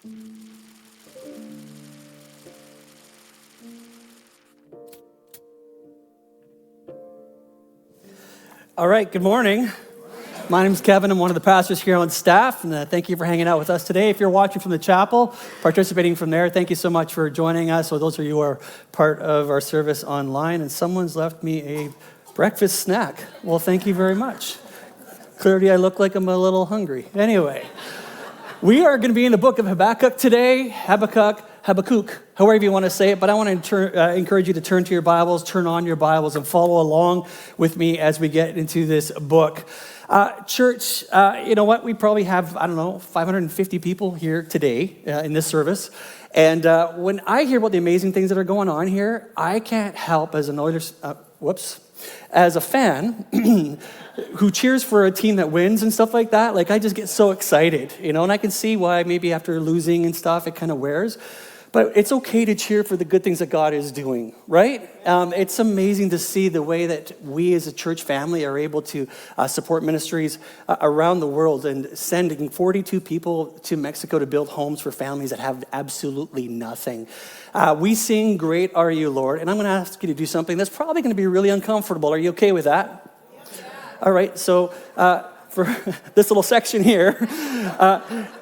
All right, good morning. My name is Kevin. I'm one of the pastors here on staff, and thank you for hanging out with us today. If you're watching from the chapel, participating from there, thank you so much for joining us. Or those of you who are part of our service online, and someone's left me a breakfast snack. Well, thank you very much. Clearly, I look like I'm a little hungry. Anyway, we are going to be in the book of Habakkuk today. Habakkuk, however you want to say it, but I want to encourage you to turn to your Bibles, turn on your Bibles, and follow along with me as we get into this book. Church, you know what? We probably have, 550 people here today in this service. And when I hear about the amazing things that are going on here, I can't help as a fan who cheers for a team that wins and stuff like that. Like, I just get so excited, and I can see why maybe after losing and stuff, it kind of wears. But it's okay to cheer for the good things that God is doing, right? It's amazing to see the way that we as a church family are able to support ministries around the world and sending 42 people to Mexico to build homes for families that have absolutely nothing. We sing, "Great Are You, Lord," and I'm going to ask you to do something that's probably going to be really uncomfortable. Are you okay with that? Yeah. All right, so for this little section here,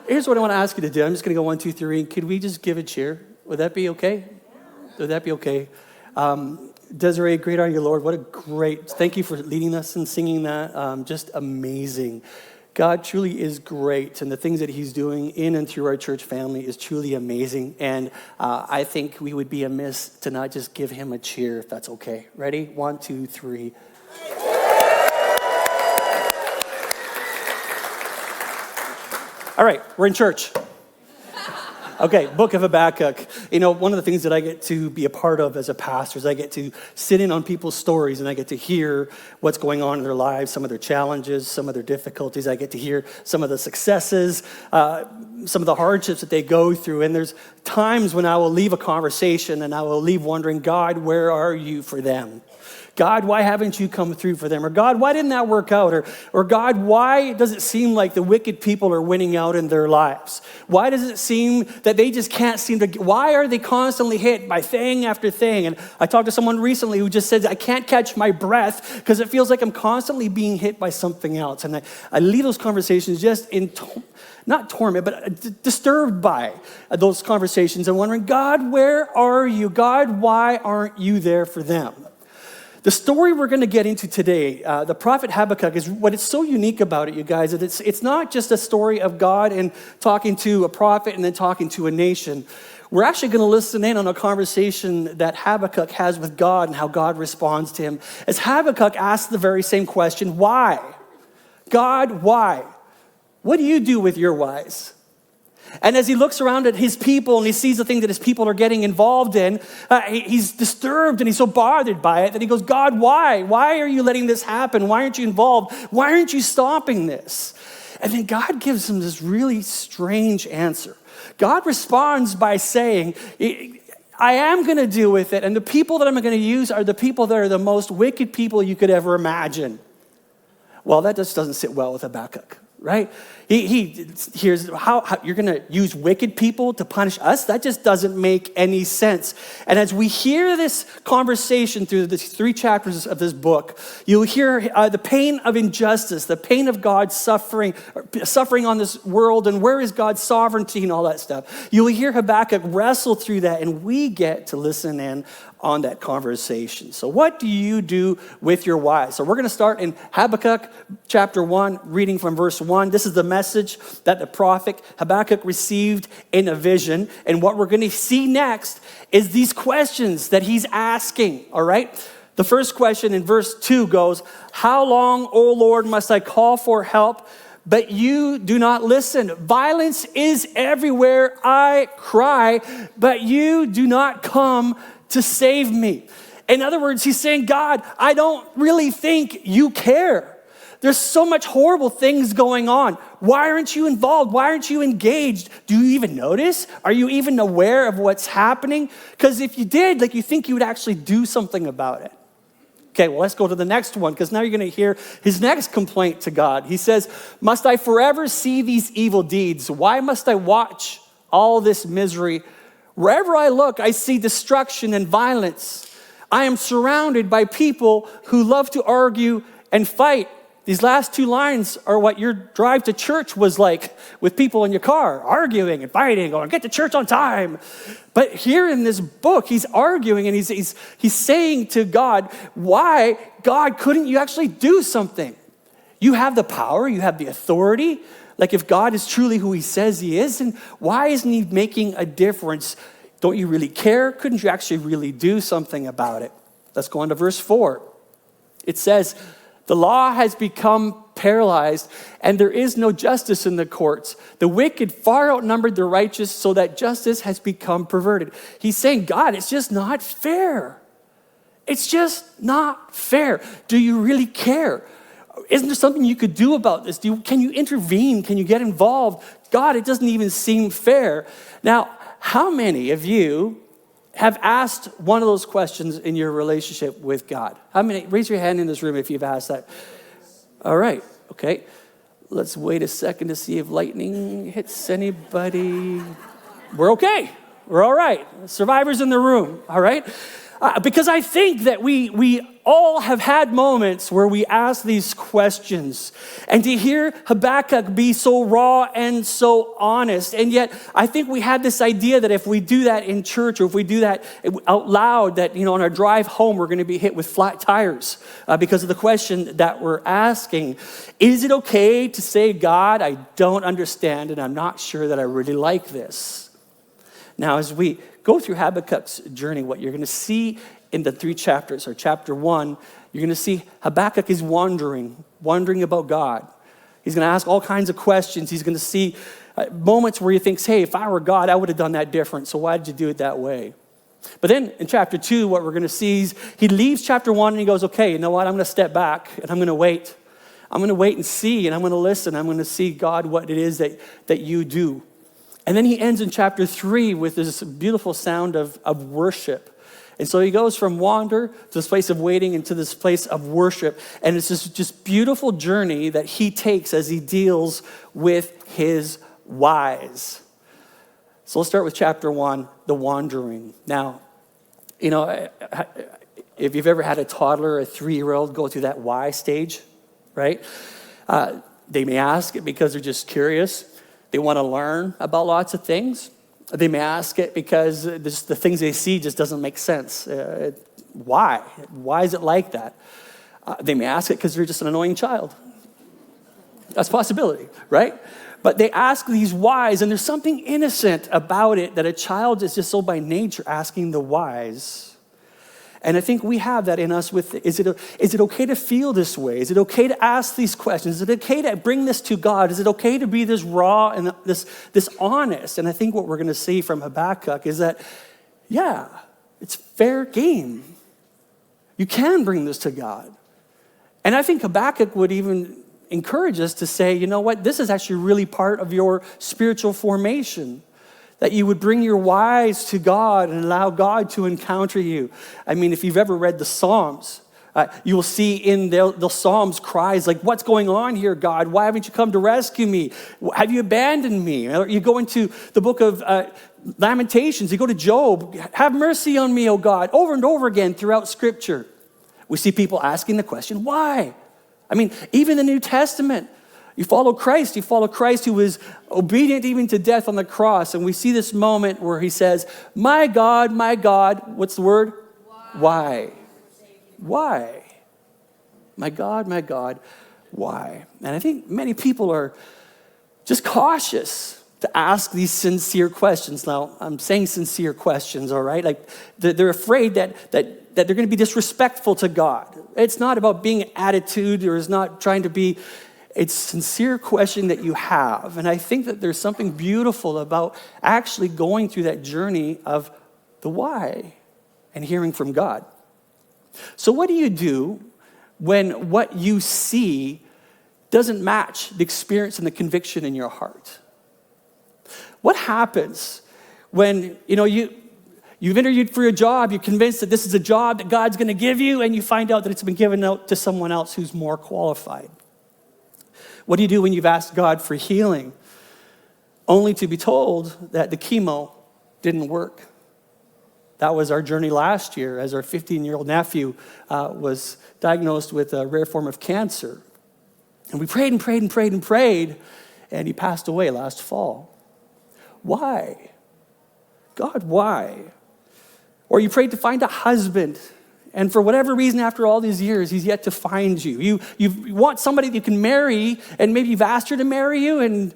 here's what I want to ask you to do. I'm just going to go 1, 2, 3. Could we just give a cheer? Would that be okay? Would that be okay? Desiree, "Great Are You, Lord." What a great, thank you for leading us and singing that. Just amazing. God truly is great, and the things that he's doing in and through our church family is truly amazing. And I think we would be amiss to not just give him a cheer, if that's okay. Ready? 1, 2, 3. All right, we're in church. Okay, book of Habakkuk. One of the things that I get to be a part of as a pastor is I get to sit in on people's stories, and I get to hear what's going on in their lives, some of their challenges, some of their difficulties. I get to hear some of the successes, some of the hardships that they go through. And there's times when I will leave a conversation and I will leave wondering, God, where are you for them? God, why haven't you come through for them? Or God, why didn't that work out? Or God, why does it seem like the wicked people are winning out in their lives? Why does it seem that they just can't seem to, why are they constantly hit by thing after thing? And I talked to someone recently who just said, I can't catch my breath because it feels like I'm constantly being hit by something else. And I leave those conversations just in not torment, but disturbed by those conversations and wondering, God, where are you? God, why aren't you there for them? The story we're going to get into today, the prophet Habakkuk, is what is so unique about it, you guys, that it's not just a story of God and talking to a prophet and then talking to a nation. We're actually going to listen in on a conversation that Habakkuk has with God and how God responds to him. As Habakkuk asks the very same question, why? God, why? What do you do with your whys? And as he looks around at his people and he sees the things that his people are getting involved in, he's disturbed and he's so bothered by it that he goes, God, why? Why are you letting this happen? Why aren't you involved? Why aren't you stopping this? And then God gives him this really strange answer. God responds by saying, I am going to deal with it, and the people that I'm going to use are the people that are the most wicked people you could ever imagine. Well, that just doesn't sit well with Habakkuk. Right? He hears how you're going to use wicked people to punish us. That just doesn't make any sense. And as we hear this conversation through the 3 chapters of this book, you'll hear the pain of injustice, the pain of God's suffering on this world, and where is God's sovereignty and all that stuff. You'll hear Habakkuk wrestle through that, and we get to listen in on that conversation. So what do you do with your whys? So we're going to start in Habakkuk chapter 1, reading from verse 1. This is the message that the prophet Habakkuk received in a vision. And what we're going to see next is these questions that he's asking, all right? The first question in verse 2 goes, how long, O Lord, must I call for help, but you do not listen? Violence is everywhere. I cry, but you do not come to save me. In other words, he's saying, God, I don't really think you care. There's so much horrible things going on. Why aren't you involved? Why aren't you engaged? Do you even notice? Are you even aware of what's happening? Because if you did, you think you would actually do something about it. Okay, well, let's go to the next one, because now you're going to hear his next complaint to God. He says, must I forever see these evil deeds? Why must I watch all this misery. Wherever I look, I see destruction and violence. I am surrounded by people who love to argue and fight. These last two lines are what your drive to church was like with people in your car, arguing and fighting, going, get to church on time. But here in this book, he's arguing and he's saying to God, why, God, couldn't you actually do something? You have the power, you have the authority. Like if God is truly who he says he is, and why isn't he making a difference? Don't you really care? Couldn't you actually really do something about it? Let's go on to verse 4. It says, the law has become paralyzed, and there is no justice in the courts. The wicked far outnumbered the righteous, so that justice has become perverted. He's saying, God, it's just not fair. It's just not fair. Do you really care? Isn't there something you could do about this? Can you intervene? Can you get involved? God, it doesn't even seem fair. Now, how many of you have asked one of those questions in your relationship with God? How many? Raise your hand in this room if you've asked that. All right, okay. Let's wait a second to see if lightning hits anybody. We're okay. We're all right. Survivors in the room, all right? Because I think that we all have had moments where we ask these questions. And to hear Habakkuk be so raw and so honest, and yet I think we had this idea that if we do that in church or if we do that out loud, that, on our drive home, we're going to be hit with flat tires because of the question that we're asking. Is it okay to say, God, I don't understand and I'm not sure that I really like this? Now, as we go through Habakkuk's journey, what you're going to see in the 3 chapters, or chapter 1, you're going to see Habakkuk is wondering about God. He's going to ask all kinds of questions. He's going to see moments where he thinks, hey, if I were God, I would have done that different. So why did you do it that way? But then in chapter 2, what we're going to see is he leaves chapter 1 and he goes, okay, you know what? I'm going to step back and I'm going to wait. I'm going to wait and see, and I'm going to listen. I'm going to see, God, what it is that you do. And then he ends in chapter 3 with this beautiful sound of worship. And so he goes from wander to this place of waiting into this place of worship. And it's this just beautiful journey that he takes as he deals with his whys. So let's start with chapter 1, the wandering. Now, if you've ever had a toddler or a 3-year-old go through that why stage, right? They may ask it because they're just curious. They want to learn about lots of things. They may ask it because the things they see just doesn't make sense. Why? Why is it like that? They may ask it because they're just an annoying child. That's a possibility, right? But they ask these whys, and there's something innocent about it that a child is just so by nature asking the whys. And I think we have that in us with, is it okay to feel this way? Is it okay to ask these questions? Is it okay to bring this to God? Is it okay to be this raw and this honest? And I think what we're going to see from Habakkuk is that, yeah, it's fair game. You can bring this to God. And I think Habakkuk would even encourage us to say, you know what, this is actually really part of your spiritual formation. That you would bring your whys to God and allow God to encounter you. I mean, if you've ever read the Psalms, you will see in the Psalms cries like, what's going on here, God? Why haven't you come to rescue me? Have you abandoned me? You go into the book of Lamentations, you go to Job, have mercy on me, O God, over and over again throughout Scripture. We see people asking the question, why? I mean, even the New Testament, you follow Christ who was obedient even to death on the cross. And we see this moment where he says, my God, what's the word? Why? Why? My God, why? And I think many people are just cautious to ask these sincere questions. Now, I'm saying sincere questions, all right? Like they're afraid that they're going to be disrespectful to God. It's not about being an attitude, or it's not trying to be. It's a sincere question that you have. And I think that there's something beautiful about actually going through that journey of the why and hearing from God. So what do you do when what you see doesn't match the experience and the conviction in your heart? What happens when, you've interviewed for a job, you're convinced that this is a job that God's going to give you, and you find out that it's been given out to someone else who's more qualified? What do you do when you've asked God for healing, only to be told that the chemo didn't work. That was our journey last year as our 15-year-old nephew was diagnosed with a rare form of cancer. And we prayed and prayed and prayed and prayed, and he passed away last fall. Why? God, why? Or you prayed to find a husband, and for whatever reason, after all these years, he's yet to find you. You want somebody that you can marry, and maybe you've asked her to marry you, and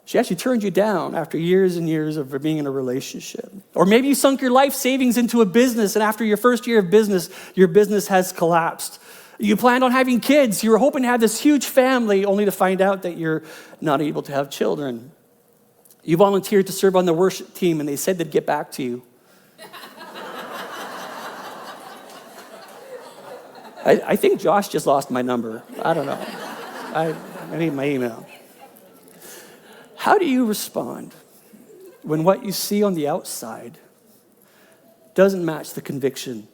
she actually turned you down after years and years of being in a relationship. Or maybe you sunk your life savings into a business, and after your first year of business, your business has collapsed. You planned on having kids. You were hoping to have this huge family, only to find out that you're not able to have children. You volunteered to serve on the worship team, and they said they'd get back to you. I think Josh just lost my number. I don't know. I need my email. How do you respond when what you see on the outside doesn't match the conviction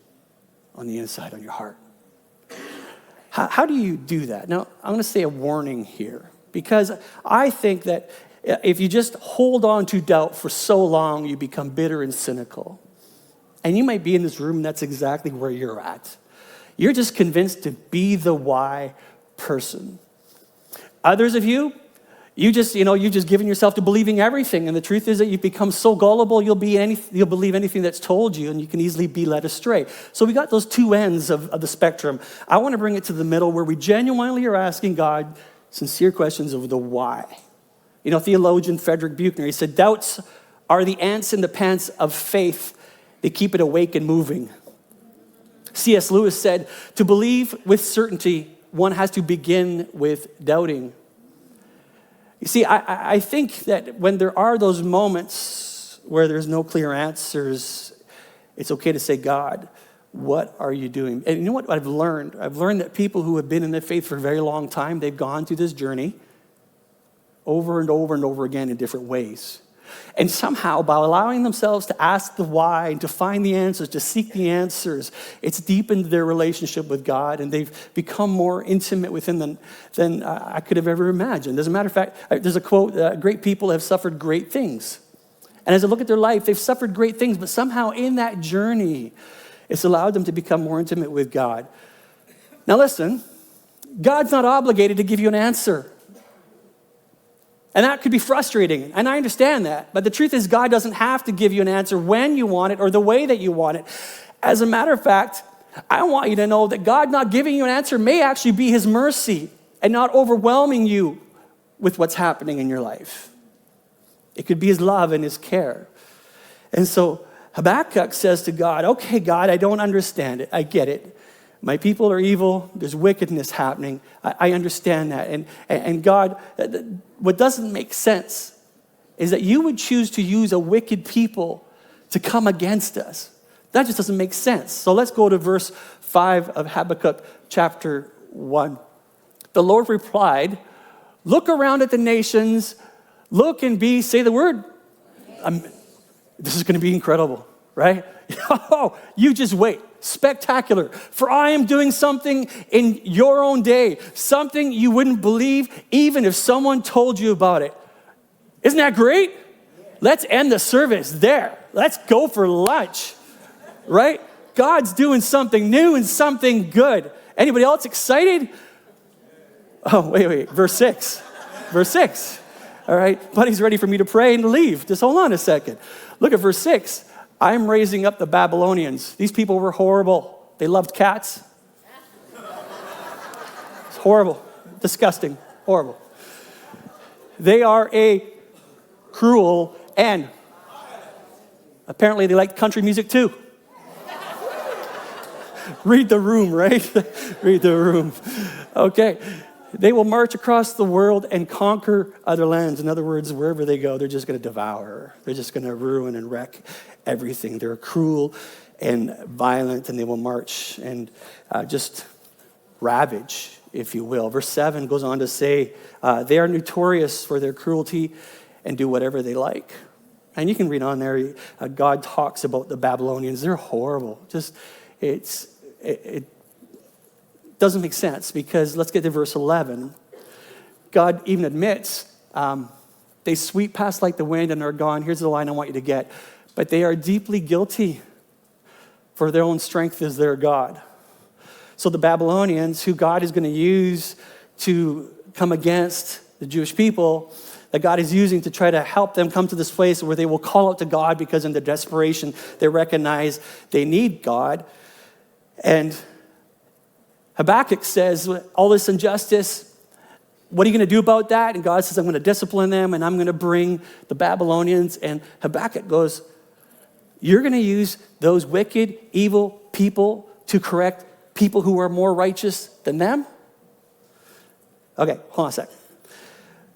on the inside, on your heart? How do you do that? Now, I'm going to say a warning here, because I think that if you just hold on to doubt for so long, you become bitter and cynical. And you might be in this room, and that's exactly where you're at. You're just convinced to be the why person. Others of you, you've just given yourself to believing everything. And the truth is that you've become so gullible, you'll believe anything that's told you, and you can easily be led astray. So we got those two ends of the spectrum. I want to bring it to the middle where we genuinely are asking God sincere questions of the why. Theologian Frederick Buechner, he said, doubts are the ants in the pants of faith. They keep it awake and moving. C.S. Lewis said, to believe with certainty, one has to begin with doubting. You see, I think that when there are those moments where there's no clear answers, it's okay to say, God, what are you doing? And you know what I've learned? I've learned that people who have been in the faith for a very long time, they've gone through this journey over and over and over again in different ways. And somehow, by allowing themselves to ask the why and to find the answers, to seek the answers, it's deepened their relationship with God, and they've become more intimate with Him than I could have ever imagined. As a matter of fact, there's a quote, great people have suffered great things. And as I look at their life, they've suffered great things, but somehow in that journey, it's allowed them to become more intimate with God. Now listen, God's not obligated to give you an answer. And that could be frustrating, and I understand that. But the truth is, God doesn't have to give you an answer when you want it or the way that you want it. As a matter of fact, I want you to know that God not giving you an answer may actually be His mercy and not overwhelming you with what's happening in your life. It could be His love and His care. And so Habakkuk says to God, okay, God, I don't understand it. I get it. My people are evil. There's wickedness happening. I understand that. And God, what doesn't make sense is that you would choose to use a wicked people to come against us. That just doesn't make sense. So let's go to verse 5 of Habakkuk chapter 1. The Lord replied, look around at the nations, look and be, say the word. This is going to be incredible, right? Oh, you just wait. Spectacular. For I am doing something in your own day, something you wouldn't believe even if someone told you about it. Isn't that great? Let's end the service there. Let's go for lunch, right? God's doing something new and something good. Anybody else excited? Oh, wait. Verse 6. Verse 6. All right. Buddy's ready for me to pray and leave. Just hold on a second. Look at verse 6. I'm raising up the Babylonians. These people were horrible. They loved cats. It's horrible. Disgusting. Horrible. They are a cruel and apparently they like country music too. Read the room, right? Read the room. Okay. They will march across the world and conquer other lands. In other words, wherever they go, they're just going to devour. They're just going to ruin and wreck everything. They're cruel and violent, and they will march and just ravage, if you will. Verse 7 goes on to say, they are notorious for their cruelty and do whatever they like. And you can read on there, God talks about the Babylonians. They're horrible. It doesn't make sense, because let's get to verse 11. God even admits They sweep past like the wind and are gone. Here's the line I want you to get. But they are deeply guilty, for their own strength is their God. So the Babylonians, who God is going to use to come against the Jewish people, that God is using to try to help them come to this place where they will call out to God because in their desperation, they recognize they need God. And Habakkuk says, all this injustice, what are you going to do about that? And God says, I'm going to discipline them and I'm going to bring the Babylonians. And Habakkuk goes, you're going to use those wicked, evil people to correct people who are more righteous than them? Okay, hold on a sec.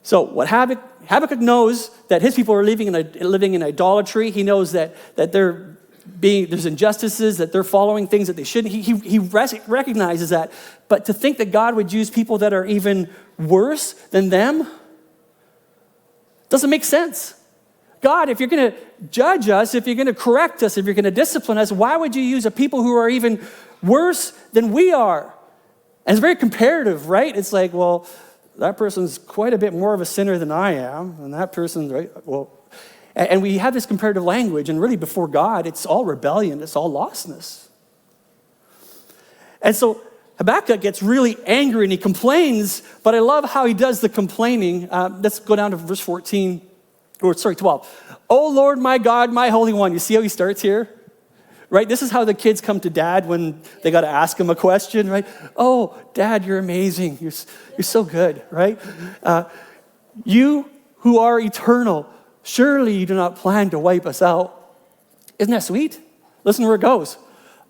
So what Habakkuk knows that his people are living in idolatry. He knows that there's injustices, that they're following things that they shouldn't. He recognizes that. But to think that God would use people that are even worse than them doesn't make sense. God, if you're going to judge us, if you're going to correct us, if you're going to discipline us, why would you use a people who are even worse than we are? And it's very comparative, right? It's like, well, that person's quite a bit more of a sinner than I am, and that person's, right? Well, and we have this comparative language, and really before God, it's all rebellion, it's all lostness. And so Habakkuk gets really angry and he complains, but I love how he does the complaining. Let's go down to verse 12. Oh Lord, my God, my Holy One. You see how he starts here? Right? This is how the kids come to dad when they got to ask him a question, right? Oh, Dad, you're amazing. You're so good, right? You who are eternal, surely you do not plan to wipe us out. Isn't that sweet? Listen where it goes.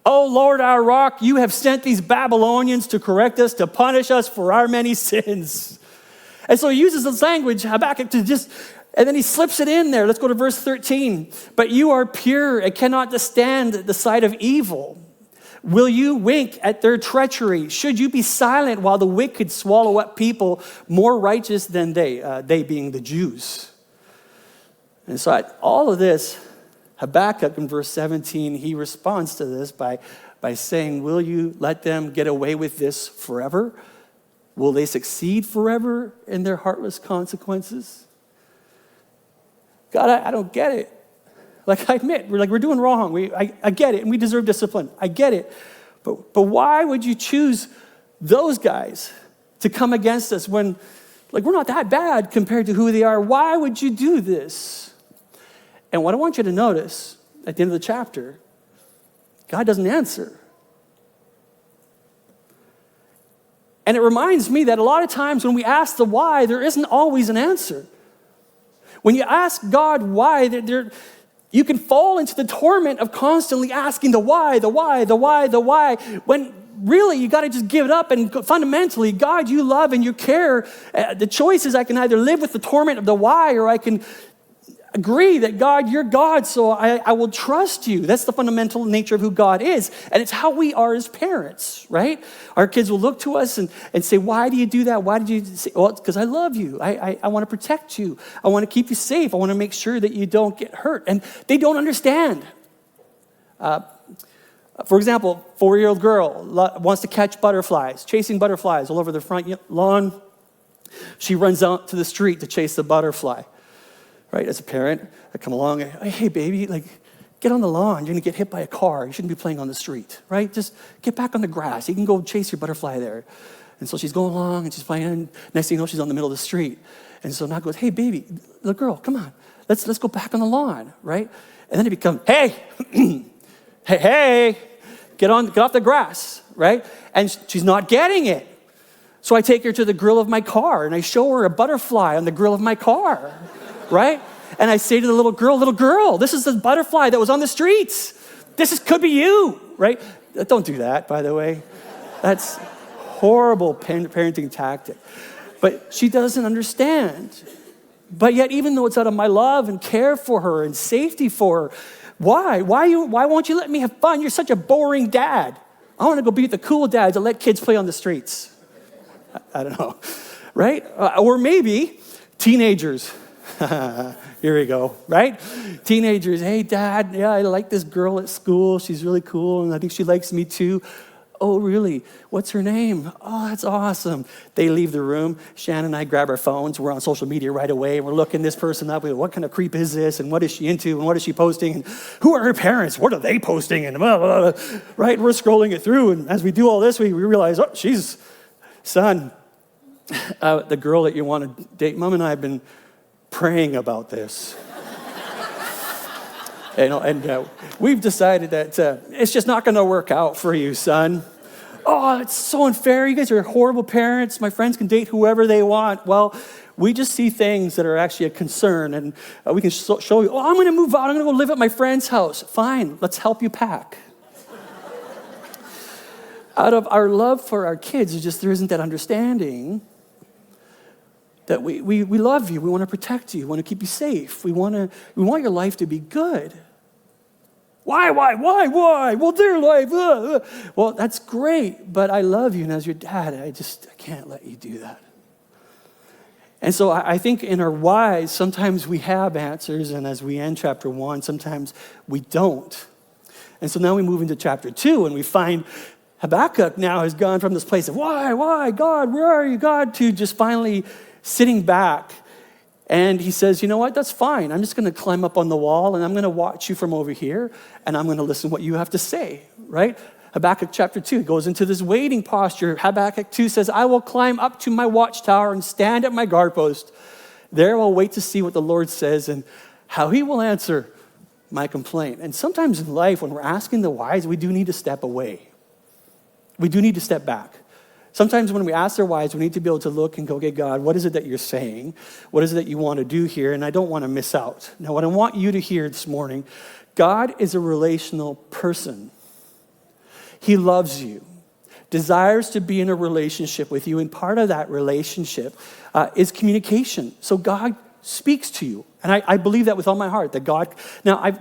Oh, Lord, our rock, you have sent these Babylonians to correct us, to punish us for our many sins. And so he uses this language, Habakkuk, and then he slips it in there. Let's go to verse 13. But you are pure and cannot stand the sight of evil. Will you wink at their treachery? Should you be silent while the wicked swallow up people more righteous than they being the Jews? And so at all of this, Habakkuk in verse 17, he responds to this by saying, will you let them get away with this forever? Will they succeed forever in their heartless consequences? God, I don't get it. Like I admit, we're doing wrong. I get it, and we deserve discipline. I get it. But why would you choose those guys to come against us when we're not that bad compared to who they are? Why would you do this? And what I want you to notice at the end of the chapter, God doesn't answer. And it reminds me that a lot of times when we ask the why, there isn't always an answer. When you ask God why, you can fall into the torment of constantly asking the why, when really you got to just give it up. And fundamentally, God, you love and you care. The choice is I can either live with the torment of the why, or I can agree that God, you're God, so I will trust you. That's the fundamental nature of who God is. And it's how we are as parents, right? Our kids will look to us and say, why do you do that? Why did you say, well, it's because I love you. I want to protect you. I want to keep you safe. I want to make sure that you don't get hurt. And they don't understand. For example, 4-year-old girl wants to catch butterflies, chasing butterflies all over the front lawn. She runs out to the street to chase the butterfly. Right, as a parent, I come along and, hey, baby, get on the lawn. You're going to get hit by a car. You shouldn't be playing on the street, right? Just get back on the grass. You can go chase your butterfly there. And so she's going along and she's playing. And next thing you know, she's on the middle of the street. And so now goes, hey, baby, little girl, come on. Let's go back on the lawn, right? And then it becomes, hey, hey, get off the grass, right? And she's not getting it. So I take her to the grill of my car and I show her a butterfly on the grill of my car. Right? And I say to the little girl, this is the butterfly that was on the streets. Could be you, right? Don't do that, by the way. That's horrible parenting tactic. But she doesn't understand. But yet, even though it's out of my love and care for her and safety for her, why? Why won't you let me have fun? You're such a boring dad. I want to go be the cool dads that let kids play on the streets. I don't know, right? Or maybe teenagers. Here we go, right? Teenagers, hey, Dad, yeah, I like this girl at school. She's really cool, and I think she likes me too. Oh, really? What's her name? Oh, that's awesome. They leave the room. Shannon and I grab our phones. We're on social media right away. We're looking this person up. We go, what kind of creep is this? And what is she into? And what is she posting? And who are her parents? What are they posting? And blah, blah, blah. Right? We're scrolling it through. And as we do all this, we realize, oh, son, the girl that you want to date, Mom and I have been praying about this. And we've decided that it's just not going to work out for you, son. Oh, it's so unfair. You guys are horrible parents. My friends can date whoever they want. Well, we just see things that are actually a concern, and we can show you, oh, I'm going to move out. I'm going to go live at my friend's house. Fine, let's help you pack. Out of our love for our kids, there isn't that understanding that we love you. We want to protect you. We want to keep you safe. We want your life to be good. Why? Well, their life. Well, that's great, but I love you, and as your dad, I can't let you do that. And so I think in our whys, sometimes we have answers, and as we end chapter 1, sometimes we don't. And so now we move into chapter 2, and we find Habakkuk now has gone from this place of, why, God, where are you, God, to just finally sitting back. And he says, you know what, that's fine. I'm just going to climb up on the wall and I'm going to watch you from over here and I'm going to listen to what you have to say, right? Habakkuk chapter 2 goes into this waiting posture. Habakkuk 2 says, I will climb up to my watchtower and stand at my guard post. There I'll wait to see what the Lord says and how he will answer my complaint. And sometimes in life, when we're asking the whys, we do need to step away. We do need to step back. Sometimes when we ask our whys, we need to be able to look and go, okay, God, what is it that you're saying? What is it that you want to do here? And I don't want to miss out. Now, what I want you to hear this morning, God is a relational person. He loves you, desires to be in a relationship with you, and part of that relationship is communication. So God speaks to you. And I believe that with all my heart, that God,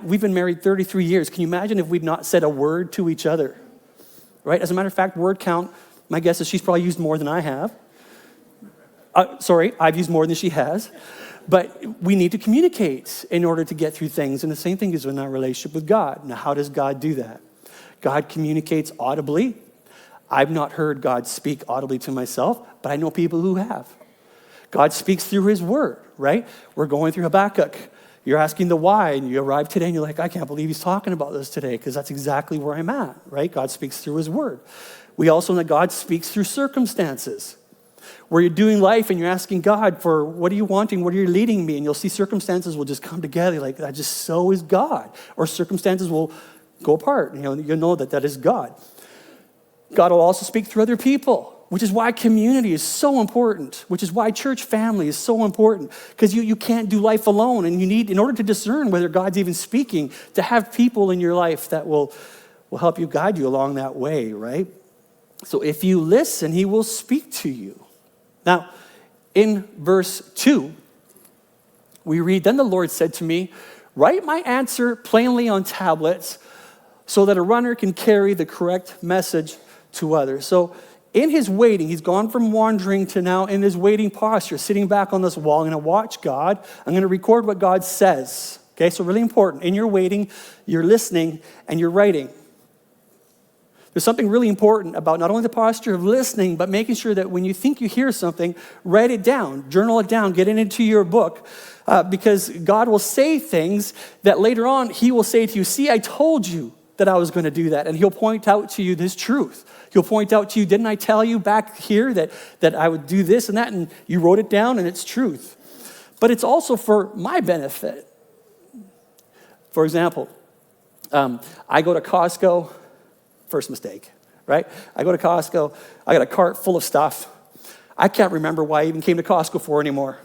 we've been married 33 years. Can you imagine if we'd not said a word to each other? Right? As a matter of fact, word count, my guess is she's probably used more than I have. I've used more than she has. But we need to communicate in order to get through things. And the same thing is in our relationship with God. Now, how does God do that? God communicates audibly. I've not heard God speak audibly to myself, but I know people who have. God speaks through his word, right? We're going through Habakkuk. You're asking the why, and you arrive today, and you're like, I can't believe he's talking about this today, because that's exactly where I'm at, right? God speaks through his word. We also know that God speaks through circumstances, where you're doing life, and you're asking God for, what are you wanting? What are you leading me? And you'll see circumstances will just come together, like, that just so is God. Or circumstances will go apart. You'll know that is God. God will also speak through other people, which is why community is so important, which is why church family is so important, because you can't do life alone, and you need, in order to discern whether God's even speaking, to have people in your life that will help you, guide you along that way, right? So if you listen, he will speak to you. Now, in verse 2, we read, then the Lord said to me, write my answer plainly on tablets so that a runner can carry the correct message to others. So in his waiting, he's gone from wandering to now in his waiting posture, sitting back on this wall. I'm going to watch God. I'm going to record what God says. Okay, so really important. In your waiting, you're listening and you're writing. There's something really important about not only the posture of listening, but making sure that when you think you hear something, write it down, journal it down, get it into your book, because God will say things that later on he will say to you, see, I told you that I was going to do that. And he'll point out to you this truth. He'll point out to you, didn't I tell you back here that I would do this and that? And you wrote it down and it's truth. But it's also for my benefit. For example, I go to Costco. First mistake, right? I go to Costco. I got a cart full of stuff. I can't remember why I even came to Costco for anymore,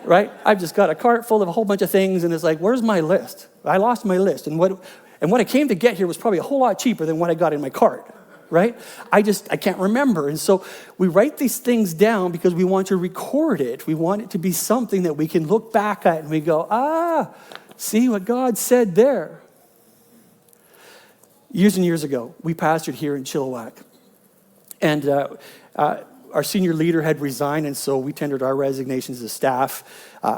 right? I've just got a cart full of a whole bunch of things, and it's like, where's my list? I lost my list, and what I came to get here was probably a whole lot cheaper than what I got in my cart, right? I can't remember, and so we write these things down because we want to record it. We want it to be something that we can look back at and we go, see what God said there. Years and years ago, we pastored here in Chilliwack. And our senior leader had resigned, and so we tendered our resignations as staff.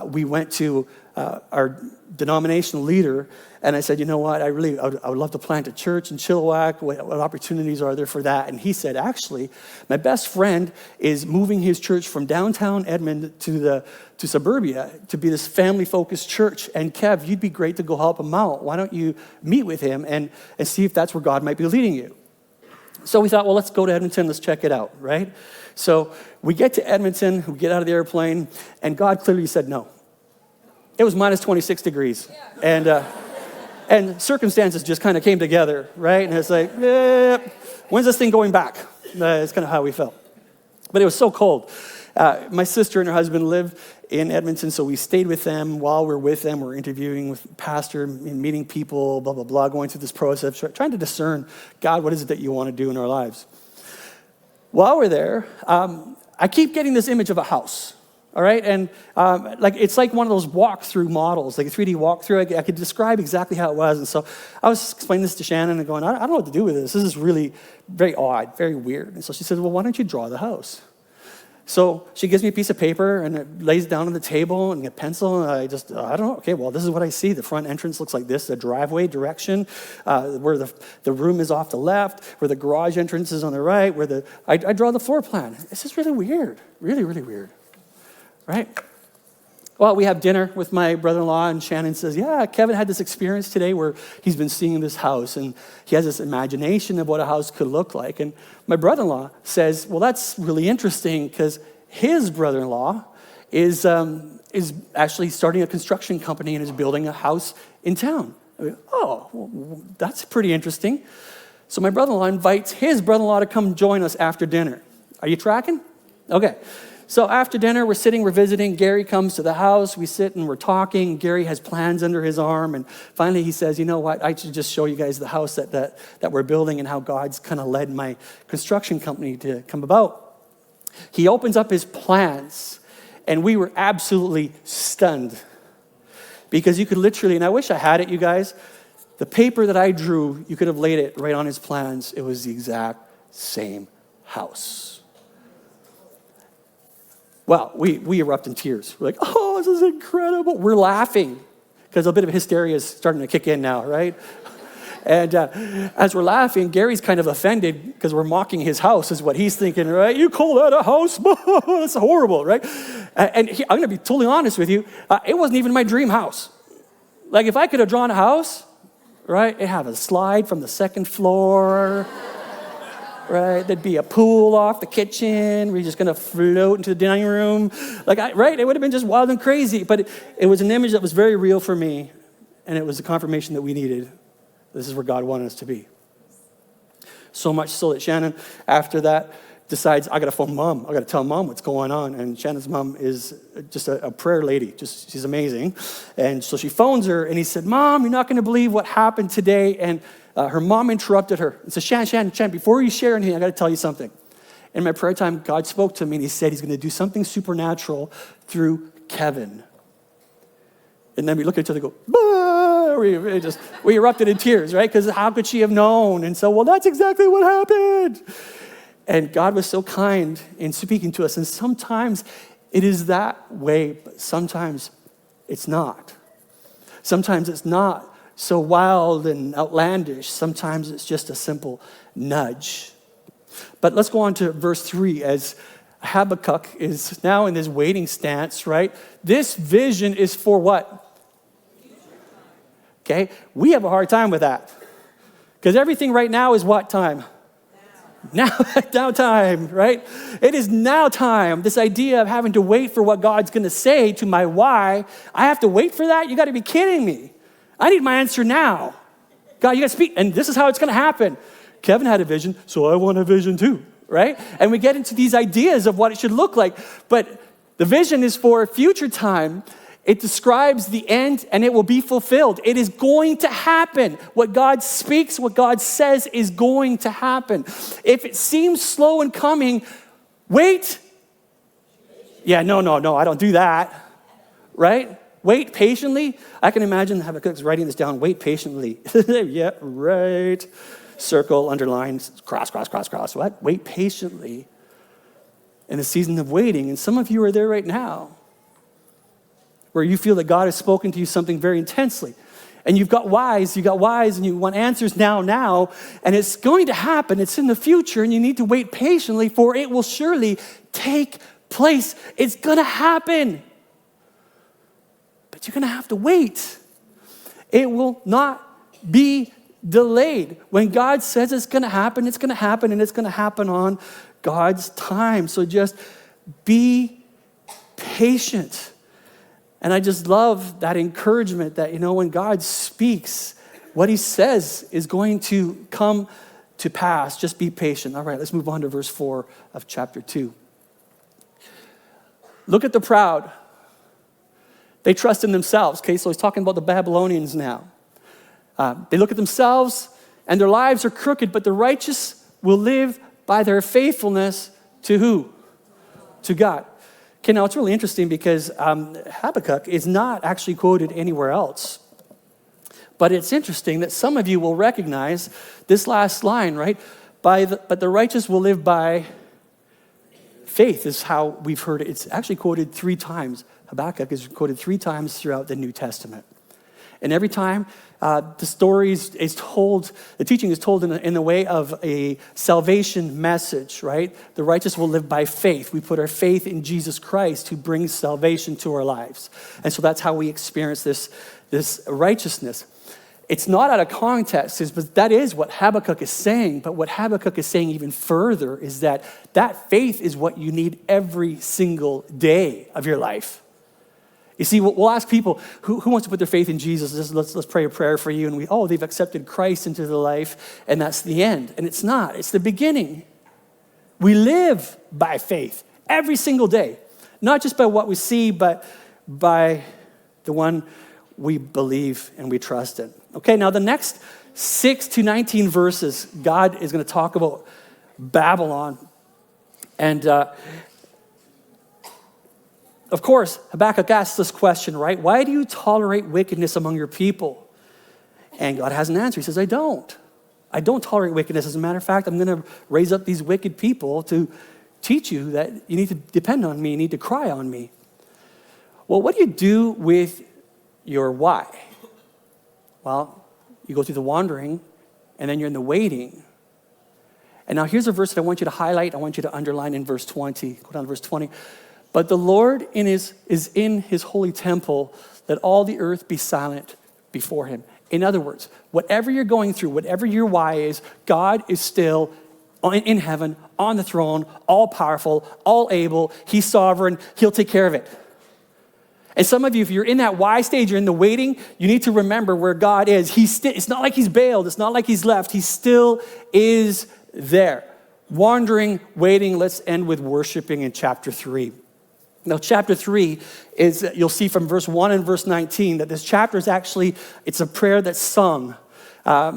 We went to our denominational leader, and I said, you know what, I would love to plant a church in Chilliwack. What opportunities are there for that? And he said, actually, my best friend is moving his church from downtown Edmond to suburbia to be this family-focused church. And Kev, you'd be great to go help him out. Why don't you meet with him and see if that's where God might be leading you? So we thought, well, let's go to Edmonton. Let's check it out, right? So we get to Edmonton. We get out of the airplane, and God clearly said no. It was minus 26 degrees. And circumstances just kind of came together, right? And it's like, when's this thing going back? It's kind of how we felt. But it was so cold. My sister and her husband live in Edmonton, so we stayed with them. While we're with them, we're interviewing with pastor, meeting people, blah, blah, blah, going through this process, trying to discern, God, what is it that you want to do in our lives? While we're there, I keep getting this image of a house. All right, and it's like one of those walkthrough models, like a 3D walkthrough. I could describe exactly how it was. And so I was explaining this to Shannon and going, I don't know what to do with this. This is really very odd, very weird. And so she said, well, why don't you draw the house? So she gives me a piece of paper and it lays down on the table and a pencil. And I don't know. Okay, well, this is what I see. The front entrance looks like this, the driveway direction, where the room is off the left, where the garage entrance is on the right, I draw the floor plan. This is really weird, really, really weird. Right? Well, we have dinner with my brother-in-law, and Shannon says, yeah, Kevin had this experience today where he's been seeing this house, and he has this imagination of what a house could look like. And my brother-in-law says, well, that's really interesting because his brother-in-law is actually starting a construction company and is building a house in town. Well, that's pretty interesting. So my brother-in-law invites his brother-in-law to come join us after dinner. Are you tracking? Okay. So after dinner, we're visiting. Gary comes to the house. We sit and we're talking. Gary has plans under his arm. And finally he says, you know what, I should just show you guys the house that we're building and how God's kind of led my construction company to come about. He opens up his plans, and we were absolutely stunned. Because you could literally, and I wish I had it, you guys, the paper that I drew, you could have laid it right on his plans. It was the exact same house. Well, we erupt in tears. We're like, oh, this is incredible. We're laughing because a bit of hysteria is starting to kick in now, right? And as we're laughing, Gary's kind of offended because we're mocking his house is what he's thinking, right? You call that a house? That's horrible, right? I'm going to be totally honest with you. It wasn't even my dream house. Like if I could have drawn a house, right, it'd have a slide from the second floor. Right, there'd be a pool off the kitchen. We're just going to float into the dining room. Right, it would have been just wild and crazy. But it was an image that was very real for me, and it was the confirmation that we needed. This is where God wanted us to be. So much so that Shannon, after that, decides, I got to phone Mom. I got to tell Mom what's going on. And Shannon's mom is just a prayer lady. She's amazing. And so she phones her, and he said, Mom, you're not going to believe what happened today. And her mom interrupted her and said, Shannon, before you share anything, I got to tell you something. In my prayer time, God spoke to me, and he said he's going to do something supernatural through Kevin. And then we look at each other and go, bah! We erupted in tears, right? Because how could she have known? And so, well, that's exactly what happened. And God was so kind in speaking to us. And sometimes it is that way, but sometimes it's not. Sometimes it's not so wild and outlandish. Sometimes it's just a simple nudge. But let's go on to verse 3 as Habakkuk is now in this waiting stance, right? This vision is for what? Okay, we have a hard time with that. Because everything right now is what time? Now time, right? It is now time. This idea of having to wait for what God's going to say to my why, I have to wait for that? You got to be kidding me. I need my answer now. God, you got to speak. And this is how it's going to happen. Kevin had a vision, so I want a vision too, right? And we get into these ideas of what it should look like. But the vision is for a future time. It describes the end, and it will be fulfilled. It is going to happen. What God speaks, what God says is going to happen. If it seems slow in coming, wait. Yeah, no, I don't do that, right? Wait patiently. I can imagine Habakkuk's writing this down. Wait patiently. Yeah, right. Circle, underline, cross. What? Wait patiently. in a season of waiting. And some of you are there right now, where you feel that God has spoken to you something very intensely. And you've got whys, and you want answers now, and it's going to happen. It's in the future, and you need to wait patiently, for it will surely take place. It's going to happen. But you're going to have to wait. It will not be delayed. When God says it's going to happen, it's going to happen, and it's going to happen on God's time. So just be patient. And I just love that encouragement that, when God speaks, what he says is going to come to pass. Just be patient. All right, let's move on to verse 4 of chapter 2. Look at the proud. They trust in themselves. Okay, so he's talking about the Babylonians now. They look at themselves, and their lives are crooked, but the righteous will live by their faithfulness to who? To God. Okay, now it's really interesting because Habakkuk is not actually quoted anywhere else. But it's interesting that some of you will recognize this last line, right? But the righteous will live by faith is how we've heard it. It's actually quoted 3 times. Habakkuk is quoted 3 times throughout the New Testament. And every time the story is told, the teaching is told in the way of a salvation message, right? The righteous will live by faith. We put our faith in Jesus Christ who brings salvation to our lives. And so that's how we experience this righteousness. It's not out of context, but that is what Habakkuk is saying. But what Habakkuk is saying even further is that faith is what you need every single day of your life. You see, we'll ask people, who wants to put their faith in Jesus? Let's pray a prayer for you. And they've accepted Christ into their life, and that's the end. And it's not. It's the beginning. We live by faith every single day. Not just by what we see, but by the one we believe and we trust in. Okay, now the next 6 to 19 verses, God is going to talk about Babylon. And of course, Habakkuk asks this question, right? Why do you tolerate wickedness among your people? And God has an answer. He says, I don't. I don't tolerate wickedness. As a matter of fact, I'm going to raise up these wicked people to teach you that you need to depend on me, you need to cry on me. Well, what do you do with your why? Well, you go through the wandering, and then you're in the waiting. And now here's a verse that I want you to highlight. I want you to underline in verse 20. Go down to verse 20. But the Lord is in his holy temple, let all the earth be silent before him. In other words, whatever you're going through, whatever your why is, God is still in heaven, on the throne, all powerful, all able. He's sovereign. He'll take care of it. And some of you, if you're in that why stage, you're in the waiting, you need to remember where God is. It's not like he's bailed. It's not like he's left. He still is there. Wandering, waiting. Let's end with worshiping in chapter 3. Now, chapter 3 is, you'll see from verse 1 and verse 19, that this chapter is actually, it's a prayer that's sung.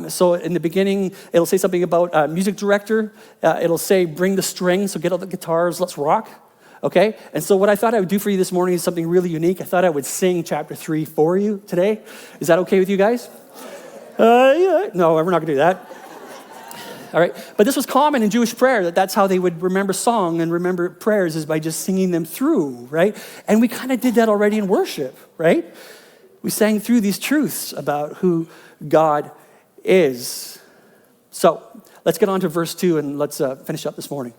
So in the beginning, it'll say something about music director. It'll say, bring the strings, so get out the guitars, let's rock. Okay? And so what I thought I would do for you this morning is something really unique. I thought I would sing chapter 3 for you today. Is that okay with you guys? Yeah. No, we're not going to do that. All right, but this was common in Jewish prayer, that's how they would remember song and remember prayers is by just singing them through, right? And we kind of did that already in worship, right? We sang through these truths about who God is. So let's get on to verse 2 and let's finish up this morning.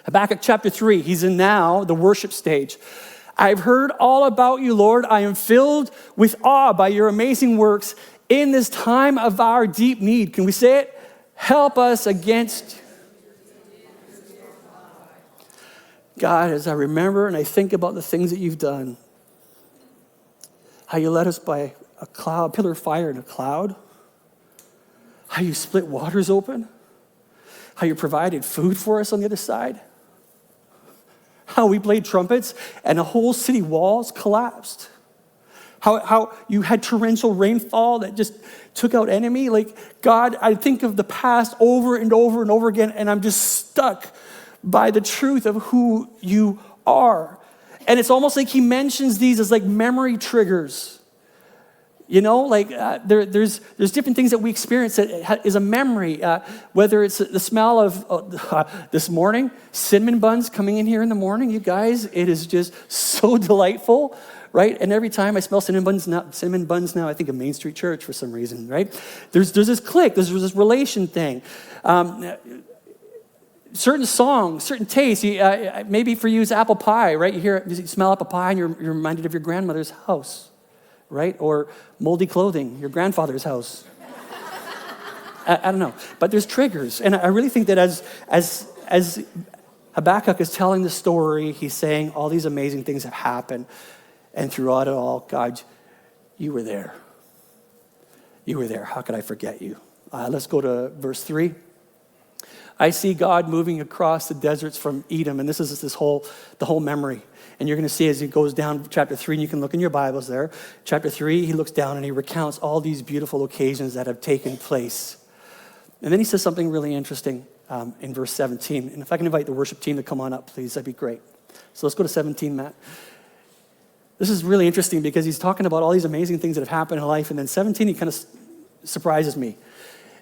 Habakkuk chapter 3, he's in now the worship stage. I've heard all about you, Lord. I am filled with awe by your amazing works in this time of our deep need. Can we say it? Help us against God, as I remember and I think about the things that you've done. How you led us by a cloud, pillar of fire in a cloud. How you split waters open. How you provided food for us on the other side. How we played trumpets and the whole city walls collapsed. How you had torrential rainfall that just took out enemy. Like, God, I think of the past over and over and over again, and I'm just stuck by the truth of who you are. And it's almost like he mentions these as like memory triggers. There's different things that we experience that is a memory, whether it's the smell of this morning, cinnamon buns coming in here in the morning, you guys, it is just so delightful, right? And every time I smell cinnamon buns now, I think of Main Street Church for some reason, right? There's this click, there's this relation thing. Certain songs, certain tastes, maybe for you it's apple pie, right? You smell apple pie and you're reminded of your grandmother's house. Right? Or moldy clothing, your grandfather's house. I don't know. But there's triggers. And I really think that as Habakkuk is telling the story, he's saying all these amazing things have happened. And throughout it all, God, you were there. You were there. How could I forget you? Let's go to verse 3. I see God moving across the deserts from Edom. And this is the whole memory. And you're going to see as he goes down chapter 3, and you can look in your Bibles there. Chapter 3, he looks down and he recounts all these beautiful occasions that have taken place. And then he says something really interesting in verse 17. And if I can invite the worship team to come on up, please, that'd be great. So let's go to 17, Matt. This is really interesting because he's talking about all these amazing things that have happened in life. And then 17, he kind of surprises me.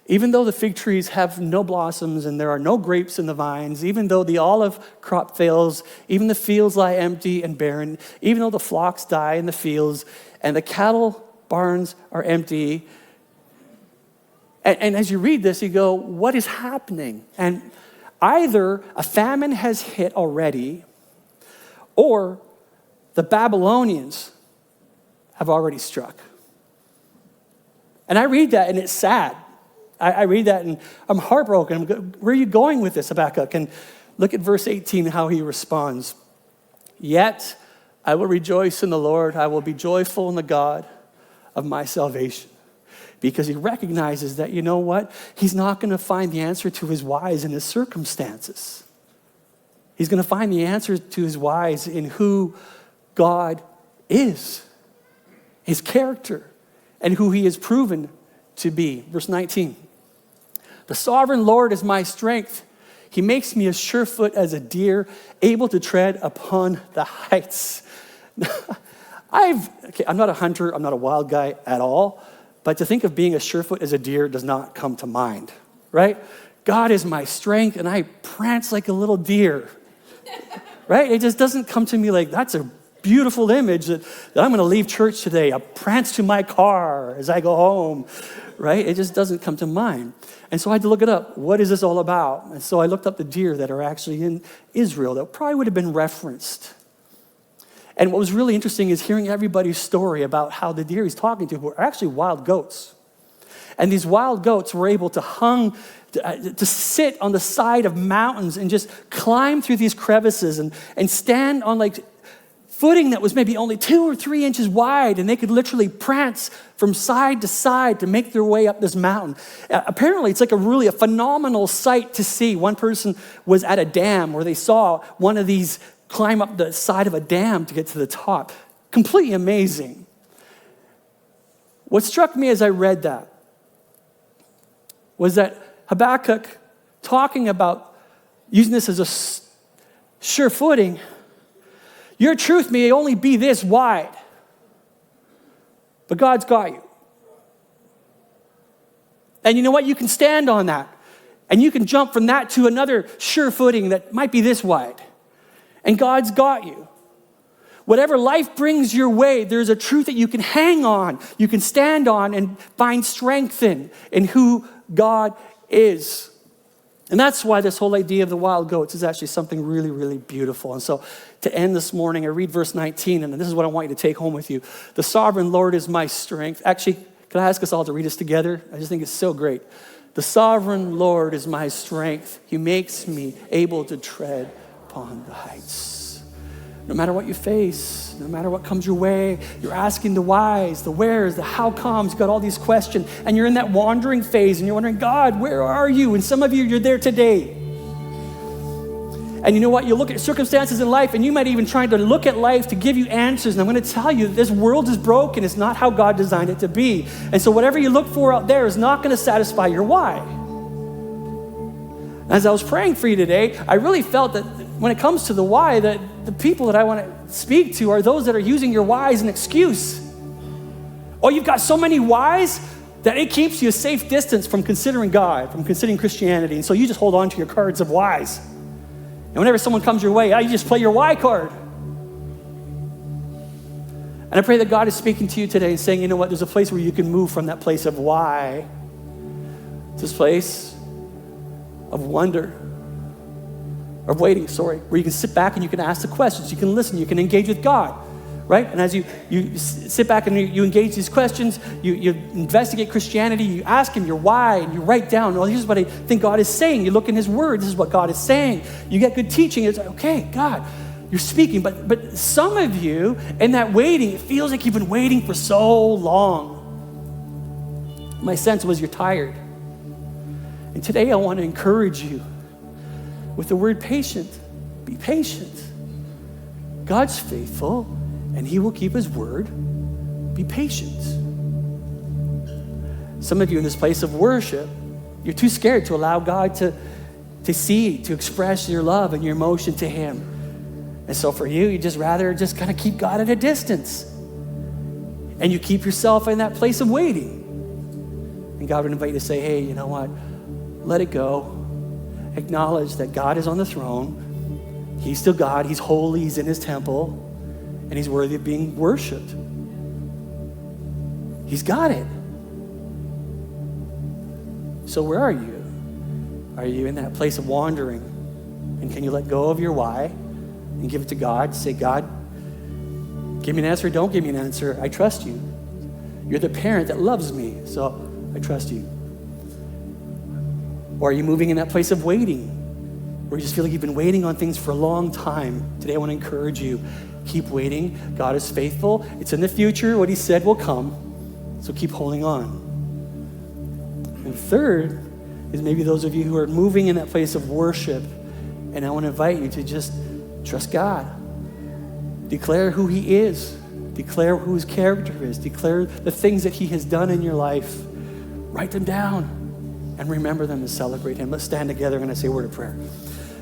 Even though the fig trees have no blossoms and there are no grapes in the vines, even though the olive crop fails, even the fields lie empty and barren, even though the flocks die in the fields and the cattle barns are empty. And as you read this, you go, what is happening? And either a famine has hit already or the Babylonians have already struck. And I read that and it's sad. I read that and I'm heartbroken. Where are you going with this, Habakkuk? And look at verse 18, how he responds. Yet I will rejoice in the Lord. I will be joyful in the God of my salvation. Because he recognizes that, you know what? He's not going to find the answer to his whys in his circumstances. He's going to find the answer to his whys in who God is, his character, and who he has proven to be. Verse 19. The sovereign Lord is my strength. He makes me as surefoot as a deer, able to tread upon the heights. I'm not a hunter, I'm not a wild guy at all, but to think of being as surefoot as a deer does not come to mind, right? God is my strength, and I prance like a little deer, right? It just doesn't come to me like, that's a beautiful image that I'm going to leave church today. I prance to my car as I go home, right? It just doesn't come to mind. And so I had to look it up. What is this all about? And so I looked up the deer that are actually in Israel that probably would have been referenced. And what was really interesting is hearing everybody's story about how the deer he's talking to were actually wild goats. And these wild goats were able to sit on the side of mountains and just climb through these crevices and stand on like footing that was maybe only 2 or 3 inches wide, and they could literally prance from side to side to make their way up this mountain. Apparently, it's like a phenomenal sight to see. One person was at a dam where they saw one of these climb up the side of a dam to get to the top. Completely amazing. What struck me as I read that was that Habakkuk, talking about using this as a sure footing, your truth may only be this wide, but God's got you. And you know what? You can stand on that. And you can jump from that to another sure footing that might be this wide. And God's got you. Whatever life brings your way, there's a truth that you can hang on, you can stand on and find strength in who God is. And that's why this whole idea of the wild goats is actually something really, really beautiful. And so to end this morning, I read verse 19, and this is what I want you to take home with you. The sovereign Lord is my strength. Actually, can I ask us all to read this together? I just think it's so great. The sovereign Lord is my strength. He makes me able to tread upon the heights. No matter what you face, no matter what comes your way, you're asking the whys, the wheres, the how comes. You've got all these questions, and you're in that wandering phase, and you're wondering, God, where are you? And some of you, you're there today. And you know what? You look at circumstances in life, and you might even try to look at life to give you answers. And I'm going to tell you, this world is broken. It's not how God designed it to be. And so whatever you look for out there is not going to satisfy your why. As I was praying for you today, I really felt that when it comes to the why, that the people that I want to speak to are those that are using your why as an excuse. Or you've got so many whys that it keeps you a safe distance from considering God, from considering Christianity. And so you just hold on to your cards of whys. And whenever someone comes your way, you just play your why card. And I pray that God is speaking to you today and saying, you know what, there's a place where you can move from that place of why to this place of wonder, of waiting, where you can sit back and you can ask the questions, you can listen, you can engage with God, right? And as you sit back and you engage these questions, you investigate Christianity, you ask him your why, and you write down, well, here's what I think God is saying. You look in his word, this is what God is saying. You get good teaching, it's like, okay, God, you're speaking, but some of you, in that waiting, it feels like you've been waiting for so long. My sense was you're tired. And today I want to encourage you with the word patient. Be patient. God's faithful, and he will keep his word. Be patient. Some of you in this place of worship, you're too scared to allow God to express your love and your emotion to him. And so for you, you just rather just kind of keep God at a distance. And you keep yourself in that place of waiting. And God would invite you to say, hey, you know what? Let it go. Acknowledge that God is on the throne. He's still God. He's holy. He's in his temple. And he's worthy of being worshiped. He's got it. So where are you? Are you in that place of wandering? And can you let go of your why and give it to God? Say, God, give me an answer or don't give me an answer. I trust you. You're the parent that loves me, so I trust you. Or are you moving in that place of waiting, where you just feel like you've been waiting on things for a long time? Today I want to encourage you. Keep waiting. God is faithful. It's in the future. What he said will come. So keep holding on. And third is maybe those of you who are moving in that place of worship, and I want to invite you to just trust God. Declare who he is. Declare who his character is. Declare the things that he has done in your life. Write them down and remember them and celebrate him. Let's stand together and I say a word of prayer.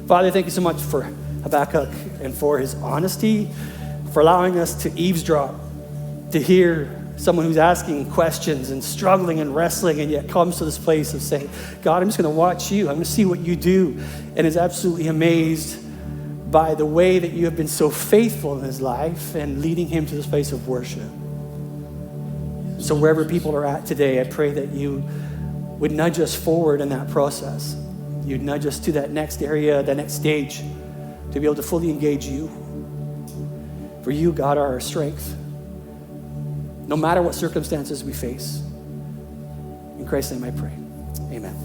Father, thank you so much for Habakkuk and for his honesty, for allowing us to eavesdrop, to hear someone who's asking questions and struggling and wrestling and yet comes to this place of saying, God, I'm just going to watch you. I'm going to see what you do. And is absolutely amazed by the way that you have been so faithful in his life and leading him to this place of worship. So wherever people are at today, I pray that you would nudge us forward in that process. You'd nudge us to that next area, that next stage, to be able to fully engage you. For you, God, are our strength, no matter what circumstances we face. In Christ's name I pray. Amen.